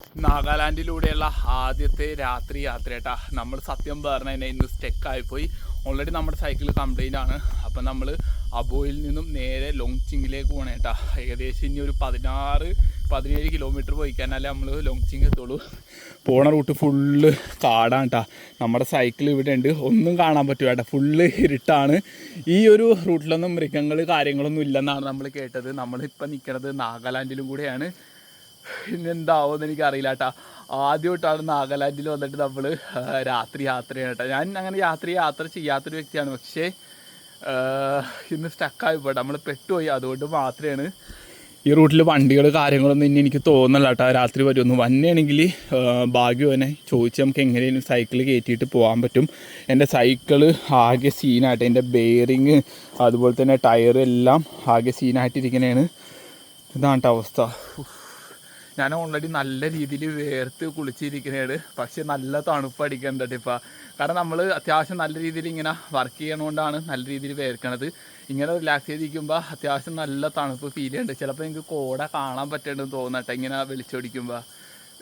നാഗാലാൻഡിലൂടെയുള്ള ആദ്യത്തെ രാത്രി യാത്രയായിട്ടാ. നമ്മൾ സത്യം പറഞ്ഞു കഴിഞ്ഞാൽ ഇന്ന് സ്റ്റെക്കായിപ്പോയി. ഓൾറെഡി നമ്മുടെ സൈക്കിൾ കംപ്ലൈൻ്റ് ആണ്. അപ്പം നമ്മൾ അബോയിൽ നിന്നും നേരെ ലോങ്ചിങ്ങിലേക്ക് പോകണം കേട്ടാ. ഏകദേശം ഇനി ഒരു 16-17 കിലോമീറ്റർ പോയി കഴിഞ്ഞാലേ നമ്മൾ ലോങ്ചിങ് എത്തുള്ളൂ. പോണ റൂട്ട് ഫുള്ള് കാടാണ് കേട്ടോ. നമ്മുടെ സൈക്കിൾ ഇവിടെ ഉണ്ട്, ഒന്നും കാണാൻ പറ്റും കേട്ടോ, ഫുള്ള് ഇരുട്ടാണ്. ഈ ഒരു റൂട്ടിലൊന്നും മൃഗങ്ങൾ കാര്യങ്ങളൊന്നും ഇല്ലെന്നാണ് നമ്മൾ കേട്ടത്. നമ്മളിപ്പോൾ നിൽക്കുന്നത് നാഗാലാൻഡിലും കൂടെയാണ്. ഇന്നെന്താവുമെന്ന് എനിക്കറിയില്ല കേട്ടോ. ആദ്യമായിട്ടാണ് നാഗാലാൻഡിൽ വന്നിട്ട് നമ്മൾ രാത്രി യാത്രയാണ് കേട്ടോ. ഞാൻ അങ്ങനെ യാത്ര ചെയ്യാത്തൊരു വ്യക്തിയാണ്. പക്ഷേ ഇന്ന് സ്റ്റക്കായി പോട്ടെ, നമ്മൾ പെട്ടുപോയി. അതുകൊണ്ട് മാത്രമാണ് ഈ റൂട്ടിൽ വണ്ടികൾ കാര്യങ്ങളൊന്നും ഇനി എനിക്ക് തോന്നുന്നില്ല കേട്ടോ രാത്രി വരുമെന്ന്. വന്നെയാണെങ്കിൽ ഭാഗ്യം തന്നെ ചോദിച്ച് നമുക്ക് എങ്ങനെയും സൈക്കിൾ കയറ്റിയിട്ട് പോകാൻ പറ്റും. എൻ്റെ സൈക്കിള് ആകെ സീനായിട്ട്, എൻ്റെ ബെയറിങ് അതുപോലെ തന്നെ ടയർ എല്ലാം ആകെ സീനായിട്ടിരിക്കുന്നതാണ്. ഇതാണ് കേട്ടോ അവസ്ഥ. ഞാൻ ഓൾറെഡി നല്ല രീതിയിൽ വേർത്ത് കുളിച്ചിരിക്കുന്നതാണ്. പക്ഷേ നല്ല തണുപ്പ് അടിക്കുന്നുണ്ട് ഇപ്പോൾ. കാരണം നമ്മൾ അത്യാവശ്യം നല്ല രീതിയിൽ ഇങ്ങനെ വർക്ക് ചെയ്യണതുകൊണ്ടാണ് നല്ല രീതിയിൽ വേർക്കണത്. ഇങ്ങനെ റിലാക്സ് ചെയ്തിരിക്കുമ്പോൾ അത്യാവശ്യം നല്ല തണുപ്പ് ഫീൽ ചെയ്യുന്നുണ്ട്. ചിലപ്പോൾ എനിക്ക് കോട കാണാൻ പറ്റുന്നുണ്ടെന്ന് തോന്നട്ടെ ഇങ്ങനെ വെളിച്ചൊടിക്കുമ്പോൾ.